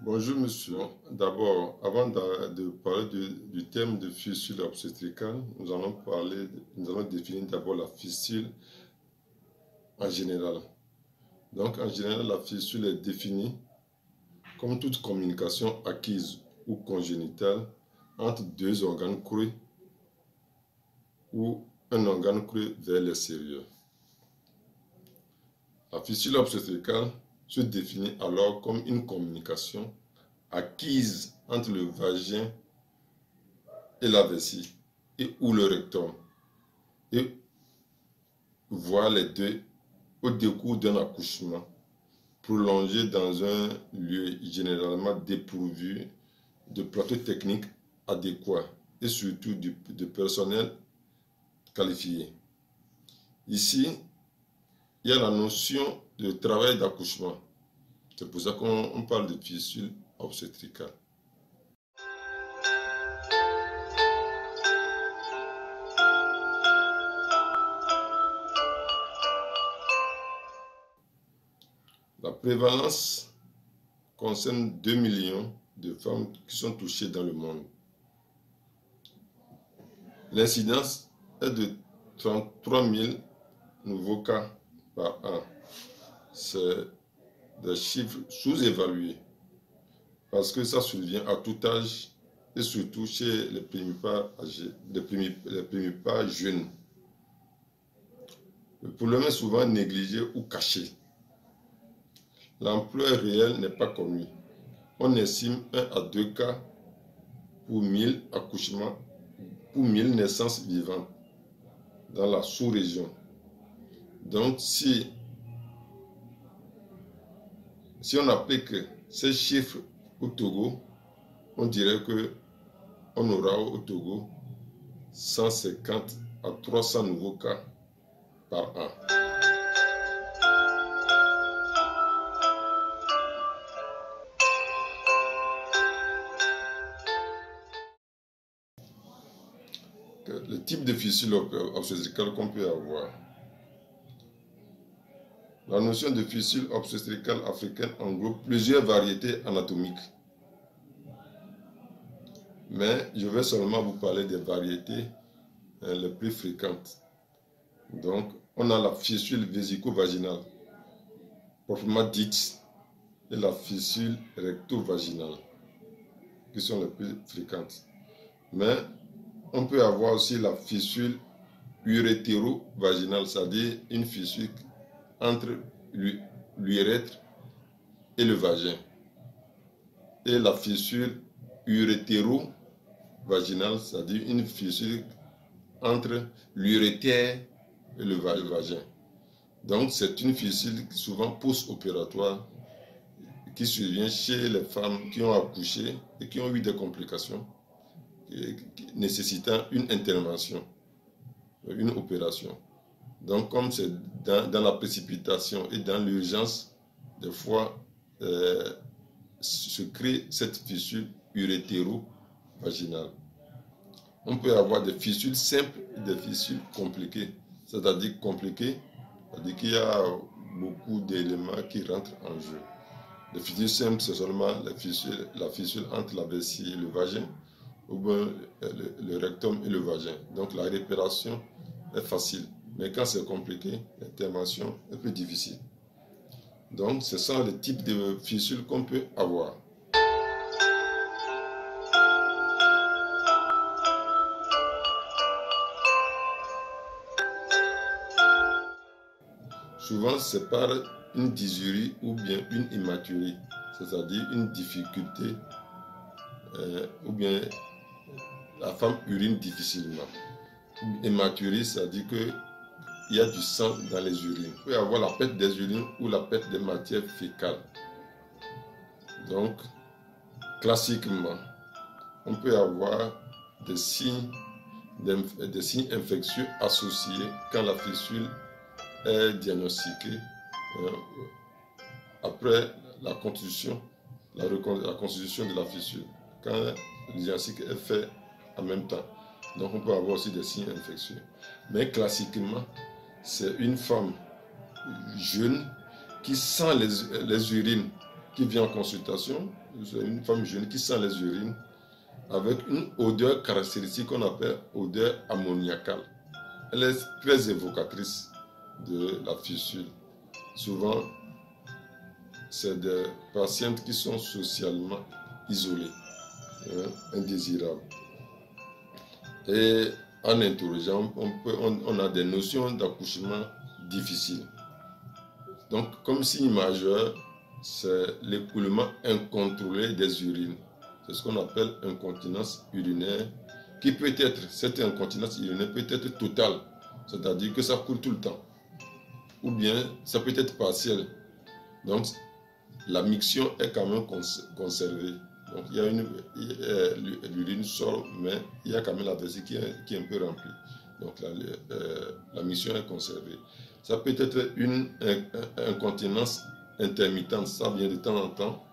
Bonjour monsieur. D'abord, avant de parler du thème de fistule obstétricale, nous allons définir d'abord la fistule en général. Donc en général, la fistule est définie comme toute communication acquise ou congénitale entre deux organes creux ou un organe creux vers l'extérieur. La fistule obstétricale se définit alors comme une communication acquise entre le vagin et la vessie ou le rectum, et voire les deux au décours d'un accouchement prolongé dans un lieu généralement dépourvu de plateau technique adéquat et surtout de personnel qualifié. Ici, il y a la notion de travail d'accouchement. C'est pour ça qu'on parle de fistule obstétricale. La prévalence concerne 2 millions de femmes qui sont touchées dans le monde. L'incidence est de 33 000 nouveaux cas par an. C'est des chiffres sous-évalués parce que ça survient à tout âge et surtout chez les primipare âgés, les primipare jeunes. Le problème est souvent négligé ou caché. L'ampleur réelle n'est pas connue. On estime 1 à 2 cas pour 1000 accouchements, pour 1000 naissances vivantes dans la sous-région. Donc, si on applique ces chiffres au Togo, on dirait qu'on aura au Togo 150 à 300 nouveaux cas par an. Le type de fistule obstétricale qu'on peut avoir. La notion de fistule obstétricale africaine englobe plusieurs variétés anatomiques. Mais je vais seulement vous parler des variétés les plus fréquentes. Donc, on a la fistule vésico-vaginale, proprement dite, et la fistule recto-vaginale, qui sont les plus fréquentes. Mais on peut avoir aussi la fistule urétéro-vaginale, c'est-à-dire une fistule entre l'urètre et le vagin. Et la fistule urétéro-vaginale, c'est-à-dire une fistule entre l'urétère et le vagin. Donc c'est une fistule souvent post-opératoire qui survient chez les femmes qui ont accouché et qui ont eu des complications nécessitant une intervention, une opération. Donc comme c'est dans la précipitation et dans l'urgence, des fois se crée cette fistule urétéro-vaginale. On peut avoir des fistules simples et des fistules compliquées. C'est-à-dire compliquées, c'est-à-dire qu'il y a beaucoup d'éléments qui rentrent en jeu. Les fistules simples, c'est seulement la fistule entre la vessie et le vagin, ou bien le rectum et le vagin. Donc la réparation est facile. Mais quand c'est compliqué, l'intervention est plus difficile. Donc ce sont les types de fistules qu'on peut avoir. Souvent, c'est par une dysurie ou bien une hématurie, c'est-à-dire une difficulté, ou bien la femme urine difficilement. Hématurie, c'est-à-dire qu'il y a du sang dans les urines. Il peut y avoir la perte des urines ou la perte des matières fécales. Donc, classiquement, on peut avoir des signes infectieux associés quand la fistule est diagnostiquée après la constitution de la fistule, quand le diagnostic est fait en même temps. Donc on peut avoir aussi des signes infectieux. Mais classiquement, c'est une femme jeune qui sent les urines qui vient en consultation, c'est une femme jeune qui sent les urines avec une odeur caractéristique qu'on appelle odeur ammoniacale. Elle est très évocatrice de la fistule. Souvent, c'est des patientes qui sont socialement isolées, indésirables. Et en interrogeant, on a des notions d'accouchement difficiles. Donc, comme signe majeur, c'est l'écoulement incontrôlé des urines. C'est ce qu'on appelle incontinence urinaire, qui peut être, cette incontinence urinaire peut être totale, c'est-à-dire que ça coule tout le temps, ou bien ça peut être partiel. Donc, la miction est quand même conservée. Donc, l'urine sort, mais il y a quand même la vessie qui est un peu remplie. Donc, la miction est conservée. Ça peut être une incontinence intermittente, ça vient de temps en temps.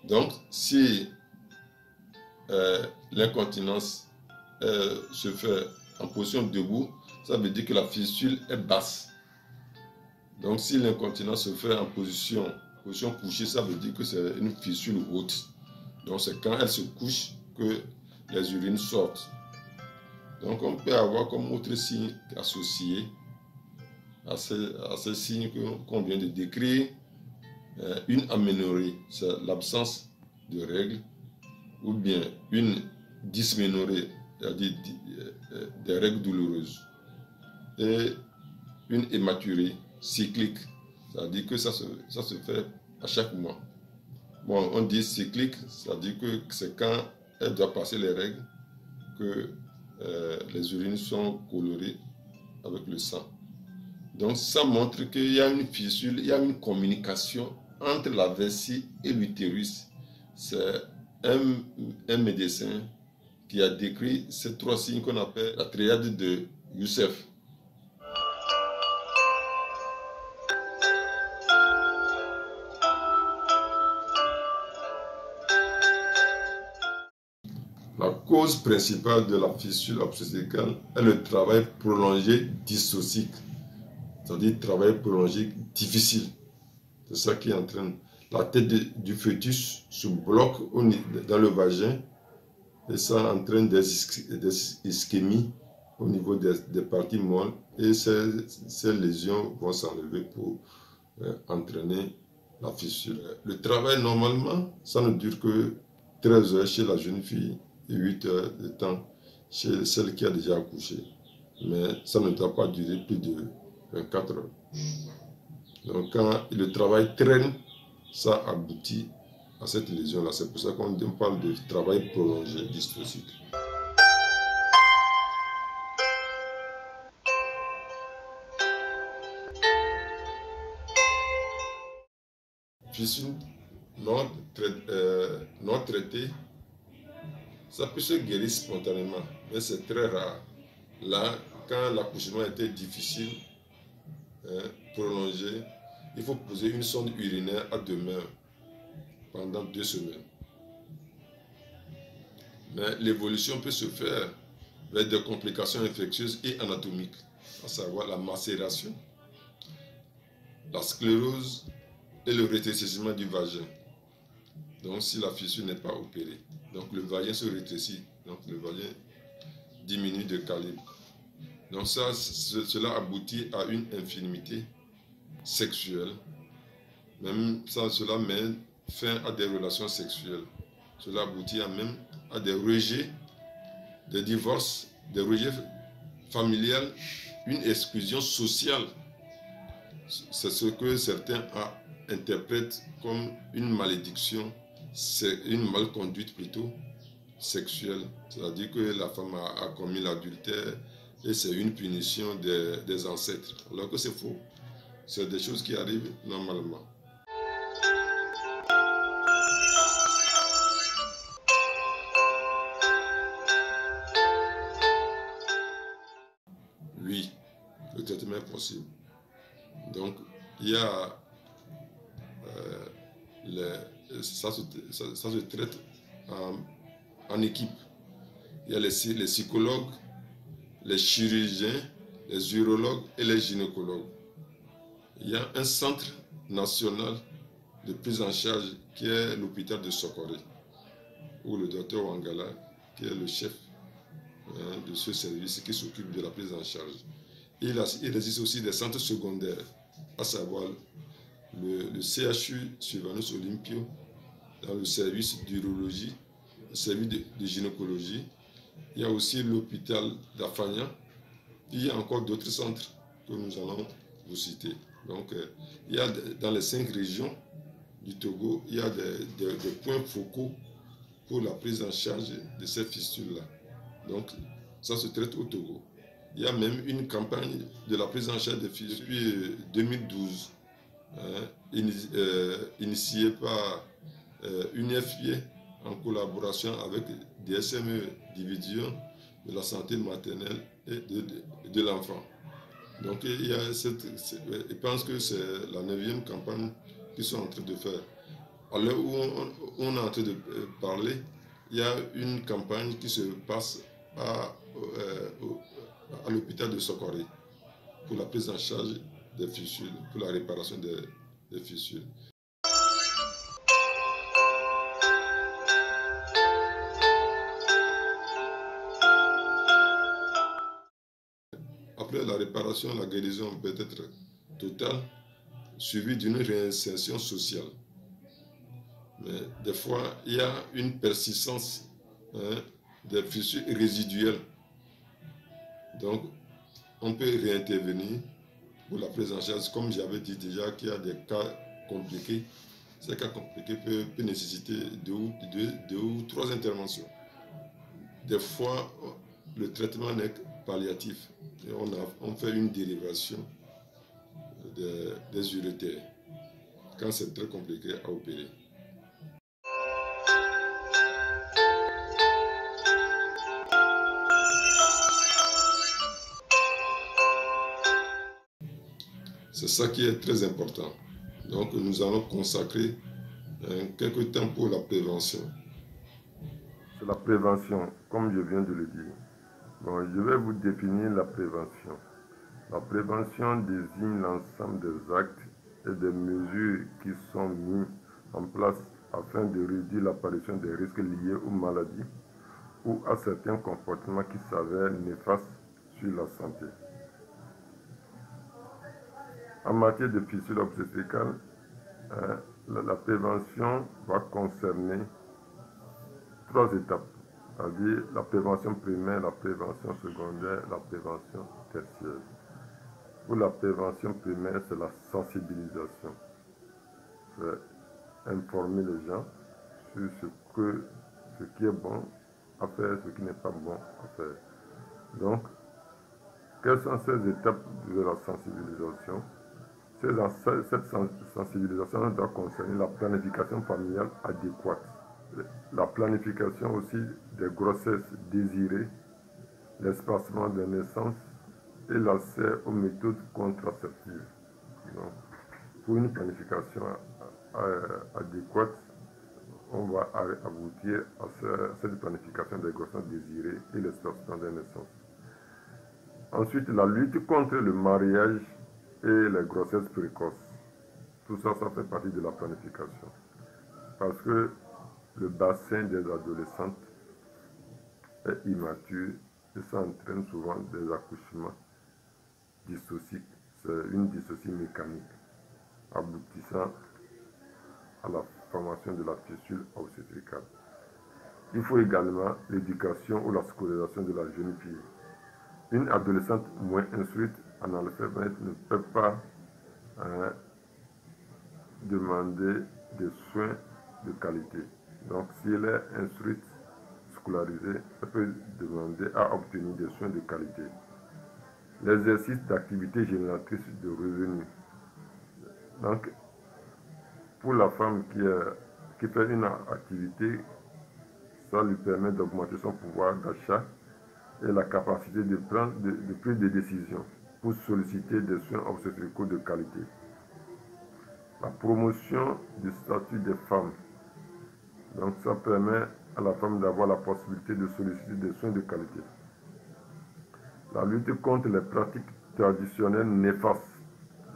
Donc, si l'incontinence se fait en position debout, ça veut dire que la fistule est basse. Donc, si l'incontinence se fait en position couchée, ça veut dire que c'est une fistule haute. Donc, c'est quand elle se couche que les urines sortent. Donc, on peut avoir comme autre signe associé à ces signes qu'on vient de décrire, une aménorrhée, c'est l'absence de règles, ou bien une dysménorrhée, c'est-à-dire des règles douloureuses, et une hématurie cyclique, c'est-à-dire que ça se fait à chaque mois. Bon, on dit cyclique, c'est-à-dire que c'est quand elle doit passer les règles que les urines sont colorées avec le sang. Donc ça montre qu'il y a une fissure, il y a une communication entre la vessie et l'utérus. C'est un médecin qui a décrit ces trois signes qu'on appelle la triade de Youssef. La cause principale de la fissure obstétricale est le travail prolongé dystocique, c'est-à-dire travail prolongé difficile. C'est ça qui entraîne. La tête du fœtus se bloque dans le vagin et ça entraîne des ischémies au niveau des parties molles et ces lésions vont s'enlever pour entraîner la fissure. Le travail, normalement, ça ne dure que 13 heures chez la jeune fille et 8 heures de temps chez celle qui a déjà accouché. Mais ça ne doit pas durer plus de 24 heures. Donc quand le travail traîne, ça aboutit à cette lésion-là. C'est pour ça qu'on parle de travail prolongé dystocique. Fissure non traitée, ça peut se guérir spontanément, mais c'est très rare. Là, quand l'accouchement était difficile, prolongé, il faut poser une sonde urinaire à 2 mains pendant 2 semaines. Mais l'évolution peut se faire avec des complications infectieuses et anatomiques, à savoir la macération, la sclérose et le rétrécissement du vagin. Donc si la fissure n'est pas opérée, donc le vagin se rétrécit, donc le vagin diminue de calibre. Donc cela aboutit à une infirmité sexuelle. Même ça, cela met fin à des relations sexuelles. Cela aboutit même à des rejets, des divorces, des rejets familiaux, une exclusion sociale. C'est ce que certains interprètent comme une malédiction, c'est une malconduite plutôt sexuelle. C'est-à-dire que la femme a commis l'adultère et c'est une punition des ancêtres. Alors que c'est faux. C'est des choses qui arrivent normalement. Oui, le traitement est possible. Donc, il y a ça se traite en équipe. Il y a les psychologues, les chirurgiens, les urologues et les gynécologues. Il y a un centre national de prise en charge qui est l'hôpital de Sokoré, où le docteur Wangala, qui est le chef de ce service qui s'occupe de la prise en charge. Il existe aussi des centres secondaires, à savoir le CHU Sylvanus Olympio, dans le service d'urologie, le service de gynécologie. Il y a aussi l'hôpital d'Afagnan. Il y a encore d'autres centres que nous allons vous citer. Donc, il y a dans les 5 régions du Togo, il y a des points focaux pour la prise en charge de ces fistules-là. Donc, ça se traite au Togo. Il y a même une campagne de la prise en charge des fistules depuis 2012, initiée par UNFPA en collaboration avec des SME Division de la santé maternelle et de l'enfant. Donc, je pense que c'est la 9e campagne qu'ils sont en train de faire. À l'heure où on est en train de parler, il y a une campagne qui se passe à l'hôpital de Sokoré pour la prise en charge des fistules, pour la réparation des fistules. Après la réparation, la guérison peut être totale, suivie d'une réinsertion sociale. Mais des fois, il y a une persistance des fissures résiduelles. Donc, on peut réintervenir pour la prise en charge, comme j'avais dit déjà qu'il y a des cas compliqués. Ces cas compliqués peuvent nécessiter 2 ou 3 interventions. Des fois, le traitement n'est palliatif. Et on fait une dérivation des urétères quand c'est très compliqué à opérer. C'est ça qui est très important. Donc nous allons consacrer quelques temps pour la prévention. C'est la prévention, comme je viens de le dire. Bon, je vais vous définir la prévention. La prévention désigne l'ensemble des actes et des mesures qui sont mis en place afin de réduire l'apparition des risques liés aux maladies ou à certains comportements qui s'avèrent néfastes sur la santé. En matière de fissure obstétricale, la prévention va concerner 3 étapes, c'est-à-dire la prévention primaire, la prévention secondaire, la prévention tertiaire. Pour la prévention primaire, c'est la sensibilisation. C'est informer les gens sur ce qui est bon à faire, ce qui n'est pas bon à faire. Donc, quelles sont ces étapes de la sensibilisation? Cette sensibilisation doit concerner la planification familiale adéquate, la planification aussi des grossesses désirées, l'espacement des naissances et l'accès aux méthodes contraceptives. Donc, pour une planification adéquate, on va aboutir à cette planification des grossesses désirées et l'espacement des naissances. Ensuite, la lutte contre le mariage et les grossesses précoces. Tout ça, ça fait partie de la planification. Parce que le bassin des adolescentes est immature et ça entraîne souvent des accouchements dysociques. C'est une dyssocie mécanique aboutissant à la formation de la fissure obstétricale. Il faut également l'éducation ou la scolarisation de la jeune fille. Une adolescente moins instruite, analphabète, ne peut pas demander des soins de qualité. Donc, si elle est instruite, scolarisée, elle peut demander à obtenir des soins de qualité. L'exercice d'activités génératrices de revenus. Donc, pour la femme qui fait une activité, ça lui permet d'augmenter son pouvoir d'achat et la capacité de prendre des décisions pour solliciter des soins obstétricaux de qualité. La promotion du statut des femmes. Donc ça permet à la femme d'avoir la possibilité de solliciter des soins de qualité. La lutte contre les pratiques traditionnelles néfastes.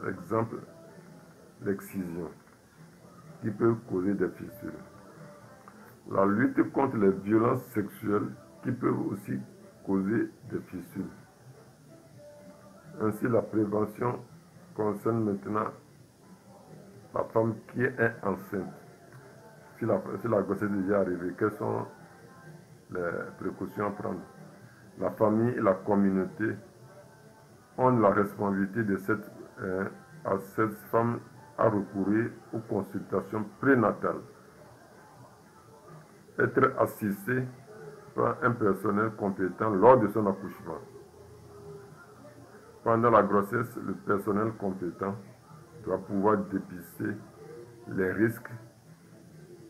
Exemple, l'excision. qui peuvent causer des fissures. La lutte contre les violences sexuelles qui peuvent aussi causer des fissures. Ainsi, la prévention concerne maintenant la femme qui est enceinte. Si la grossesse est déjà arrivée, quelles sont les précautions à prendre? La famille et la communauté ont la responsabilité de à cette femme à recourir aux consultations prénatales. Être assisté par un personnel compétent lors de son accouchement. Pendant la grossesse, le personnel compétent doit pouvoir dépister les risques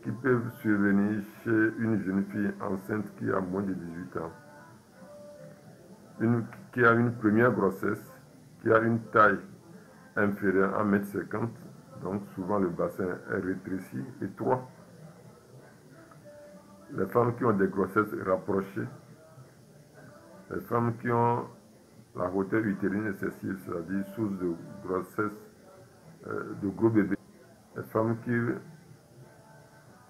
qui peuvent survenir chez une jeune fille enceinte qui a moins de 18 ans, qui a une première grossesse, qui a une taille inférieure à 1,50 m, donc souvent le bassin est rétréci, étroit. Les femmes qui ont des grossesses rapprochées, les femmes qui ont la hauteur utérine excessive, c'est-à-dire source de grossesse de gros bébés, les femmes qui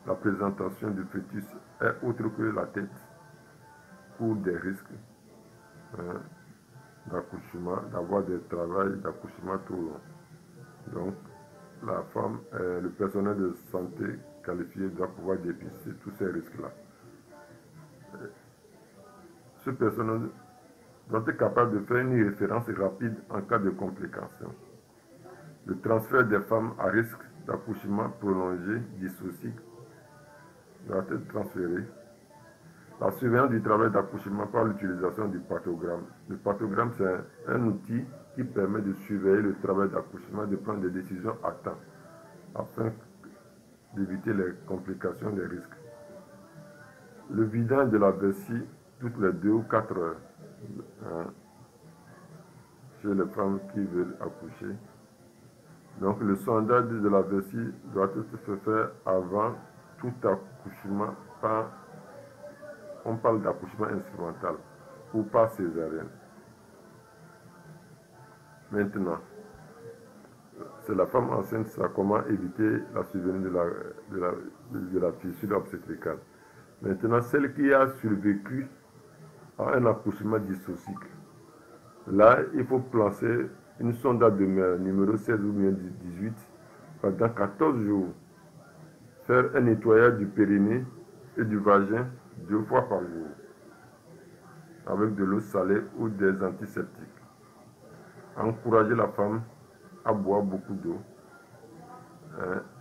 la présentation du fœtus est autre que la tête pour des risques d'accouchement, d'avoir des travails d'accouchement trop longs. Donc, la femme, le personnel de santé qualifié doit pouvoir dépister tous ces risques-là. Ce personnel doit être capable de faire une référence rapide en cas de complications. Le transfert des femmes à risque d'accouchement prolongé, dysocique, doit être transféré. La surveillance du travail d'accouchement par l'utilisation du parthogramme. Le parthogramme, c'est un outil qui permet de surveiller le travail d'accouchement, de prendre des décisions à temps, afin d'éviter les complications, les risques. Le vidage de la vessie toutes les 2 ou 4 heures chez les femmes qui veulent accoucher. Donc le sondage de la vessie doit se faire avant tout accouchement on parle d'accouchement instrumental ou pas césarienne. Maintenant, c'est la femme enceinte, ça comment éviter la survenue de la fissure obstétricale. Maintenant, celle qui a survécu à un accouchement dysocique, là, il faut placer une sonde abdominale numéro 16 ou 18 pendant 14 jours. Faire un nettoyage du périnée et du vagin 2 fois par jour avec de l'eau salée ou des antiseptiques. Encourager la femme à boire beaucoup d'eau.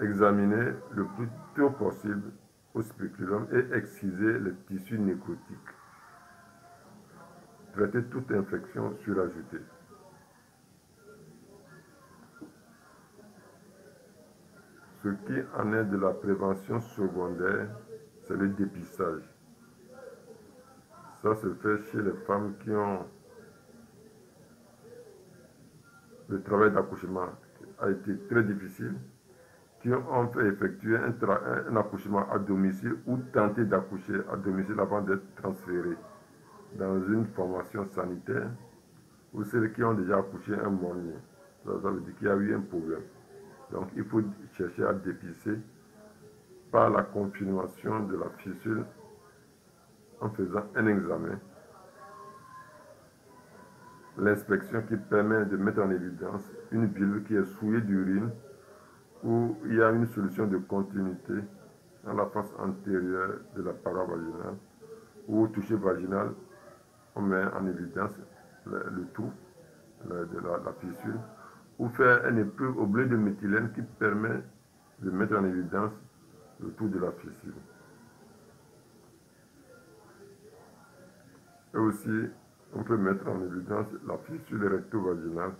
Examiner le plus tôt possible au spéculum et exciser les tissus nécrotiques. Traiter toute infection surajoutée. Ce qui en est de la prévention secondaire, c'est le dépistage. Ça se fait chez les femmes qui ont le travail d'accouchement a été très difficile, qui ont fait effectuer un accouchement à domicile ou tenter d'accoucher à domicile avant d'être transférés dans une formation sanitaire, ou celles qui ont déjà accouché un mois-et-demi. Ça veut dire qu'il y a eu un problème. Donc il faut chercher à dépister par la confirmation de la fissure en faisant un examen. L'inspection qui permet de mettre en évidence une vulve qui est souillée d'urine où il y a une solution de continuité dans la face antérieure de la paroi vaginale ou au toucher vaginal, on met en évidence le trou de la fissure, ou faire une épreuve au blé de méthylène qui permet de mettre en évidence le trou de la fissure. Et aussi, on peut mettre en évidence la fissure recto-vaginale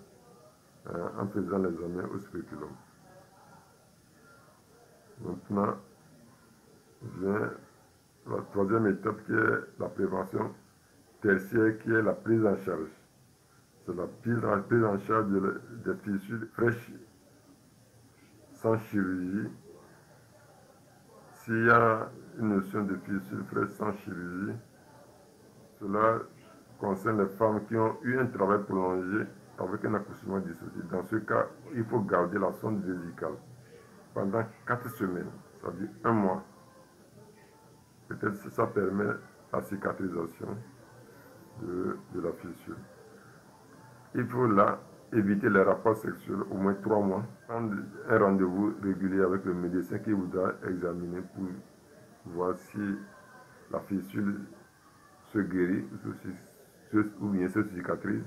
en faisant l'examen au spéculum. Maintenant, vient la troisième étape qui est la prévention tertiaire, qui est la prise en charge. C'est la prise en charge des fissures fraîches sans chirurgie. S'il y a une notion de fissure fraîche sans chirurgie, cela concerne les femmes qui ont eu un travail prolongé avec un accouchement dissocié. Dans ce cas, il faut garder la sonde vésicale. pendant 4 semaines, c'est-à-dire 1 mois. Peut-être que ça permet la cicatrisation de la fissure. Il faut là éviter les rapports sexuels au moins 3 mois. Prendre un rendez-vous régulier avec le médecin qui voudra examiner pour voir si la fissure se guérit ou bien se cicatrise.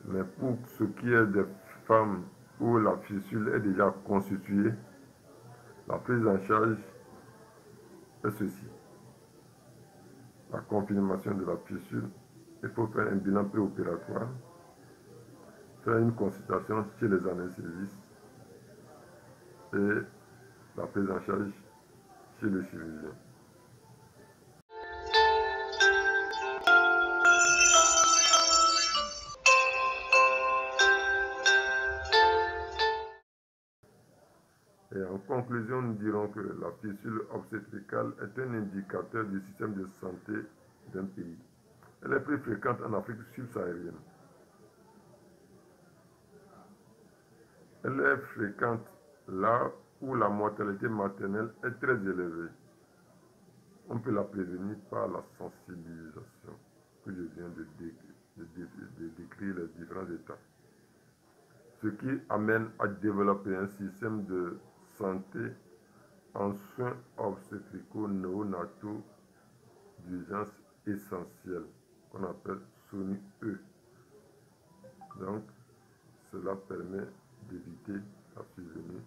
Mais pour ce qui est des femmes où la fissure est déjà constituée, la prise en charge est ceci. La confirmation de la fissure, il faut faire un bilan préopératoire, faire une consultation chez les anesthésistes et la prise en charge chez le chirurgien. Et en conclusion, nous dirons que la fissure obstétricale est un indicateur du système de santé d'un pays. Elle est plus fréquente en Afrique subsaharienne. Elle est fréquente là où la mortalité maternelle est très élevée. On peut la prévenir par la sensibilisation que je viens de décrire les différentes étapes. Ce qui amène à développer un système de santé en soins obstétricaux néonataux d'urgence essentielle, qu'on appelle SONU-E. Donc, cela permet d'éviter la survenue